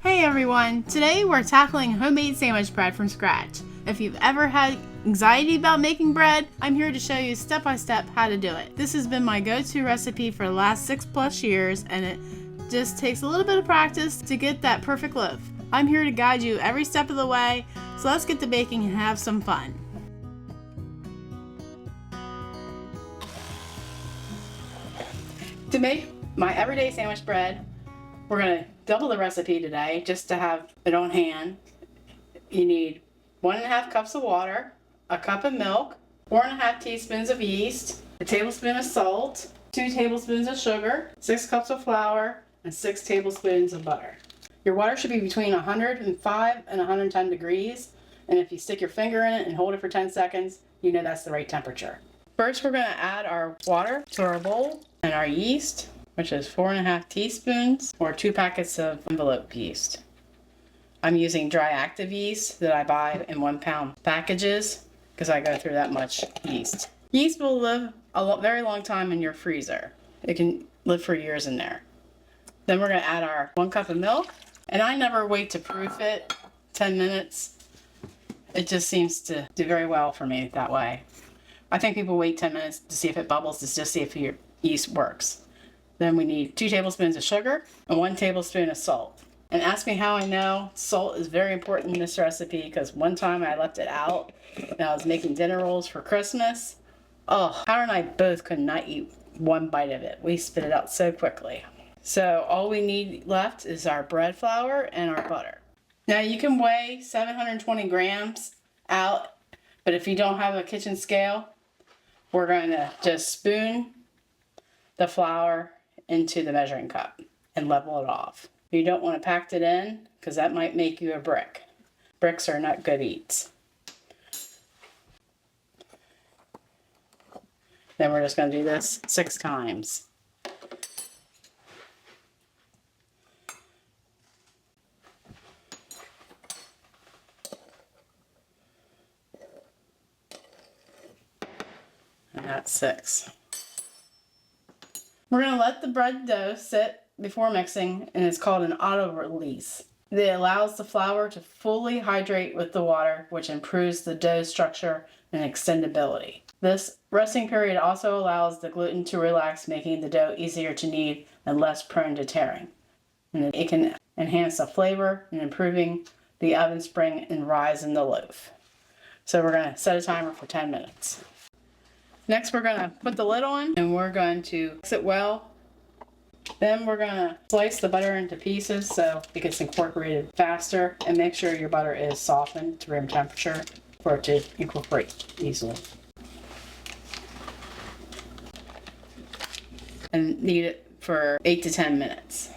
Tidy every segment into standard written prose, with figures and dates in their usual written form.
Hey everyone! Today we're tackling homemade sandwich bread from scratch. If you've ever had anxiety about making bread, I'm here to show you step by step how to do it. This has been my go-to recipe for the last 6+ years, and it just takes a little bit of practice to get that perfect loaf. I'm here to guide you every step of the way, so let's get to baking and have some fun. To make my everyday sandwich bread, we're going to double the recipe today just to have it on hand. You need 1.5 cups of water, a cup of milk, 4.5 teaspoons of yeast, a tablespoon of salt, 2 tablespoons of sugar, 6 cups of flour, and 6 tablespoons of butter. Your water should be between 105 and 110 degrees, and if you stick your finger in it and hold it for 10 seconds, you know that's the right temperature. First, we're going to add our water to our bowl and our yeast, which is 4.5 teaspoons or 2 packets of envelope yeast. I'm using dry active yeast that I buy in 1 pound packages because I go through that much yeast. Yeast will live a very long time in your freezer. It can live for years in there. Then we're going to add our 1 cup of milk, and I never wait to proof it 10 minutes. It just seems to do very well for me that way. I think people wait 10 minutes to see if it bubbles, to just see if your yeast works. Then we need 2 tablespoons of sugar and 1 tablespoon of salt. And ask me how I know. Salt is very important in this recipe because one time I left it out and I was making dinner rolls for Christmas. Oh, Howard and I both could not eat one bite of it. We spit it out so quickly. So all we need left is our bread flour and our butter. Now you can weigh 720 grams out, but if you don't have a kitchen scale, we're going to just spoon the flour into the measuring cup and level it off. You don't want to pack it in because that might make you a brick. Bricks are not good eats. Then we're just going to do this 6 times. And that's 6. We're going to let the bread dough sit before mixing, and it's called an auto release. It allows the flour to fully hydrate with the water, which improves the dough structure and extendability. This resting period also allows the gluten to relax, making the dough easier to knead and less prone to tearing. And it can enhance the flavor and improving the oven spring and rise in the loaf. So we're going to set a timer for 10 minutes. Next, we're going to put the lid on and we're going to mix it well. Then we're going to slice the butter into pieces so it gets incorporated faster, and make sure your butter is softened to room temperature for it to incorporate easily. And knead it for 8 to 10 minutes.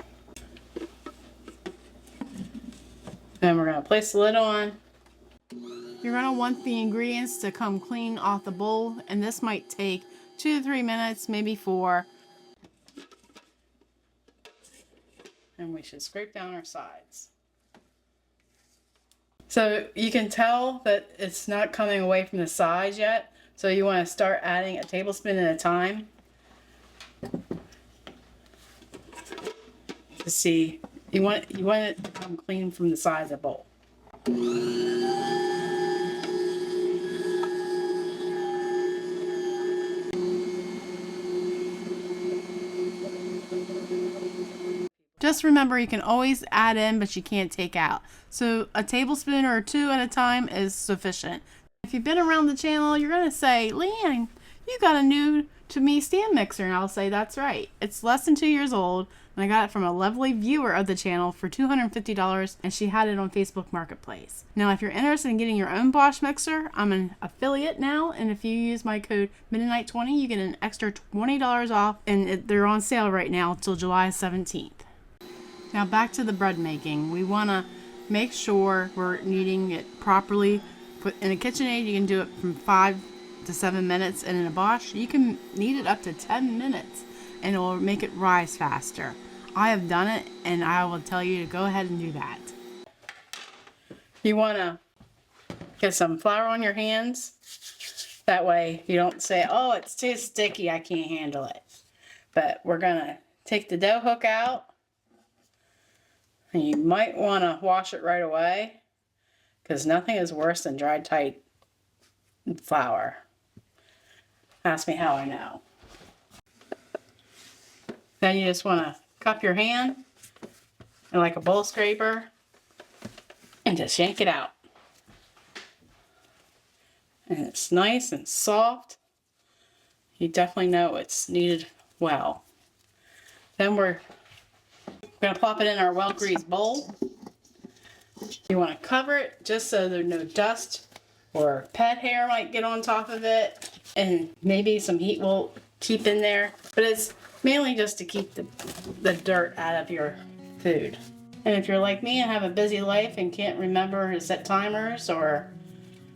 Then we're going to place the lid on. You're going to want the ingredients to come clean off the bowl, and this might take 2 to 3 minutes, maybe 4. And we should scrape down our sides. So you can tell that it's not coming away from the sides yet, so you want to start adding a tablespoon at a time to see. You want it to come clean from the sides of the bowl. Just remember, you can always add in, but you can't take out. So a tablespoon or 2 at a time is sufficient. If you've been around the channel, you're going to say, Leanne, you got a new to me stand mixer. And I'll say, that's right. It's less than 2 years old. And I got it from a lovely viewer of the channel for $250, and she had it on Facebook Marketplace. Now, if you're interested in getting your own Bosch mixer, I'm an affiliate now, and if you use my code Mennonite20, you get an extra $20 off, and they're on sale right now till July 17th. Now back to the bread making. We want to make sure we're kneading it properly. In a KitchenAid, you can do it from 5 to 7 minutes, and in a Bosch, you can knead it up to 10 minutes, and it will make it rise faster. I have done it, and I will tell you to go ahead and do that. You want to get some flour on your hands. That way you don't say, oh, it's too sticky, I can't handle it. But we're going to take the dough hook out. And you might want to wash it right away because nothing is worse than dry, tight flour. Ask me how I know. Then you just want to cup your hand and like a bowl scraper and just yank it out. And it's nice and soft. You definitely know it's kneaded well. Then we're going to plop it in our well-greased bowl. You want to cover it just so there's no dust or pet hair might get on top of it, and maybe some heat will keep in there, but it's mainly just to keep the dirt out of your food. And if you're like me and have a busy life and can't remember to set timers or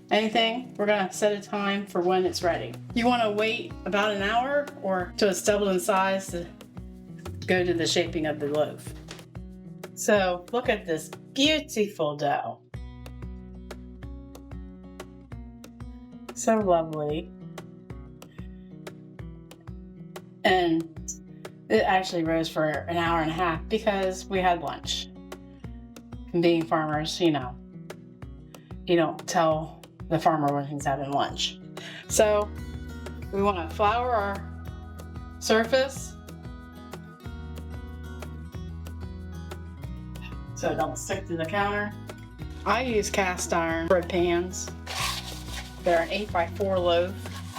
anything, we're going to set a time for when it's ready. You want to wait about an hour or till it's doubled in size to go to the shaping of the loaf. So look at this beautiful dough. So lovely. And it actually rose for an hour and a half because we had lunch. And being farmers, you know, you don't tell the farmer when he's having lunch. So we want to flour our surface so it don't stick to the counter. I use cast iron bread pans. They're an 8x4 loaf,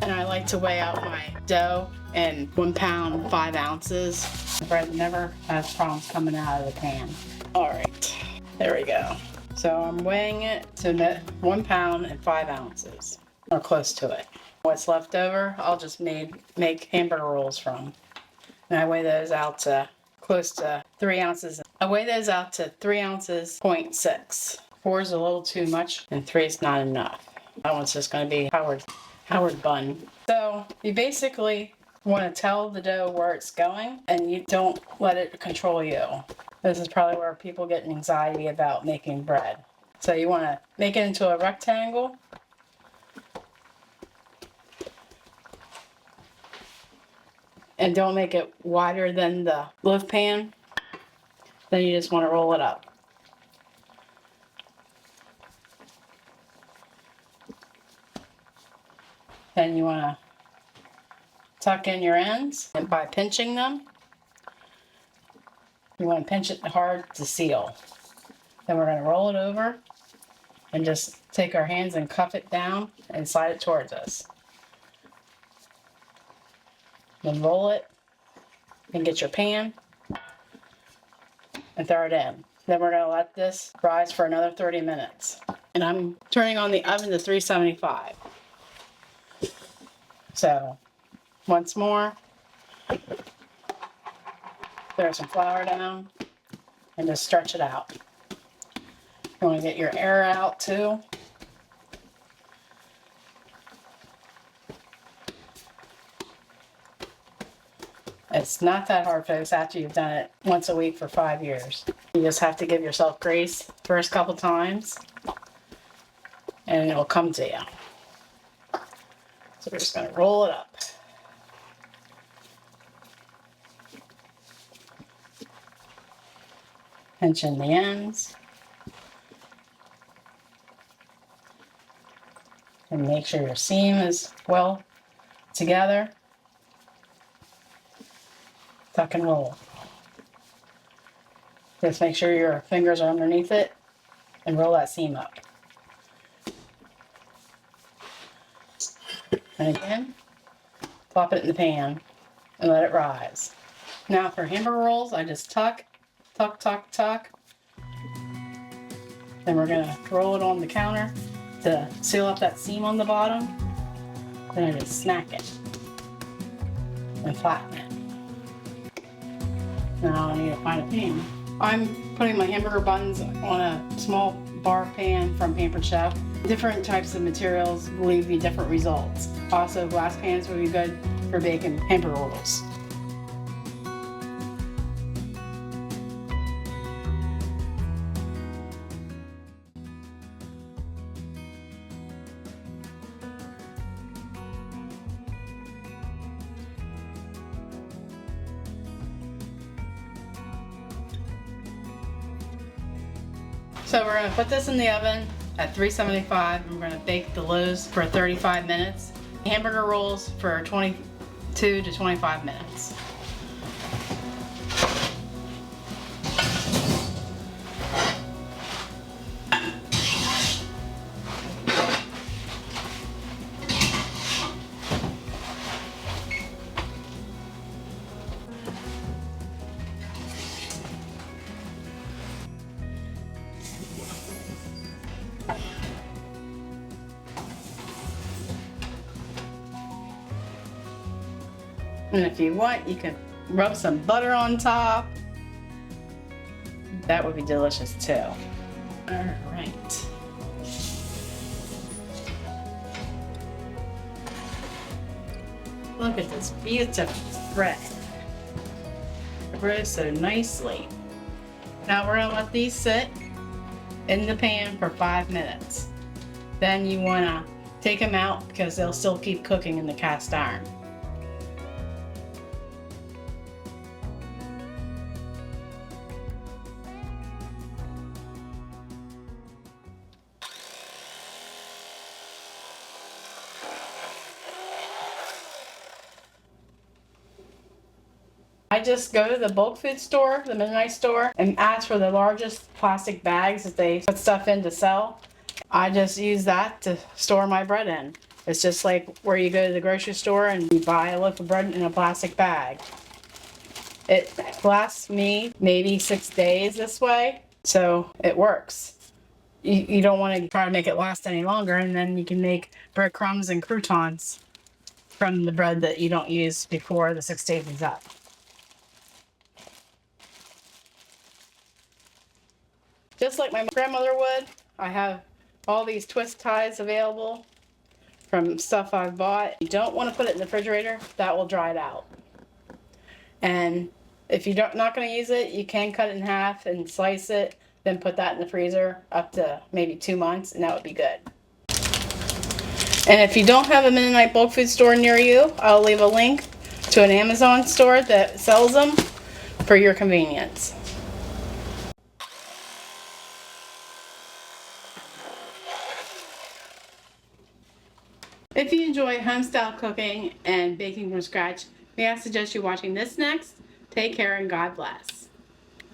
and I like to weigh out my dough in 1 pound, 5 ounces. The bread never has problems coming out of the pan. All right, there we go. So I'm weighing it to 1 pound and 5 ounces, or close to it. What's left over, I'll just make hamburger rolls from. And I weigh those out to close to 3 ounces. I weigh those out to 3 ounces, 0.6. 4 is a little too much, and 3 is not enough. That one's just going to be Howard bun. So you basically want to tell the dough where it's going, and you don't let it control you. This is probably where people get anxiety about making bread. So you want to make it into a rectangle. And don't make it wider than the loaf pan. Then you just want to roll it up. Then you want to tuck in your ends, and by pinching them, you want to pinch it hard to seal. Then we're going to roll it over and just take our hands and cuff it down and slide it towards us. Then roll it and get your pan and throw it in. Then we're going to let this rise for another 30 minutes. And I'm turning on the oven to 375. So once more, throw some flour down and just stretch it out. You want to get your air out too. It's not that hard, folks, after you've done it once a week for 5 years. You just have to give yourself grace the first couple times, and it'll come to you. So we're just going to roll it up. Pinch in the ends. And make sure your seam is well together. Tuck and roll. Just make sure your fingers are underneath it and roll that seam up. And again, plop it in the pan and let it rise. Now for hamburger rolls, I just tuck, tuck, tuck, tuck. Then we're gonna roll it on the counter to seal up that seam on the bottom. Then I just snack it and flatten it. Now I need to find a pan. I'm putting my hamburger buns on a small bar pan from Pantry. Different types of materials will leave you different results. Also, glass pans would be good for baking hamburger rolls. So we're gonna put this in the oven at 375 and we're gonna bake the loaves for 35 minutes. Hamburger rolls for 22 to 25 minutes. And if you want, you can rub some butter on top. That would be delicious too. All right. Look at this beautiful bread. It rose so nicely. Now we're gonna let these sit in the pan for 5 minutes. Then you wanna take them out because they'll still keep cooking in the cast iron. I just go to the bulk food store, the Mennonite store, and ask for the largest plastic bags that they put stuff in to sell. I just use that to store my bread in. It's just like where you go to the grocery store and you buy a loaf of bread in a plastic bag. It lasts me maybe 6 days this way, so it works. You don't want to try to make it last any longer, and then you can make breadcrumbs and croutons from the bread that you don't use before the 6 days is up. Just like my grandmother would, I have all these twist ties available from stuff I've bought. You don't want to put it in the refrigerator, that will dry it out. And if you're not going to use it, you can cut it in half and slice it, then put that in the freezer up to maybe 2 months, and that would be good. And if you don't have a Mennonite bulk food store near you, I'll leave a link to an Amazon store that sells them for your convenience. If you enjoy home-style cooking and baking from scratch, may I suggest you watching this next. Take care and God bless.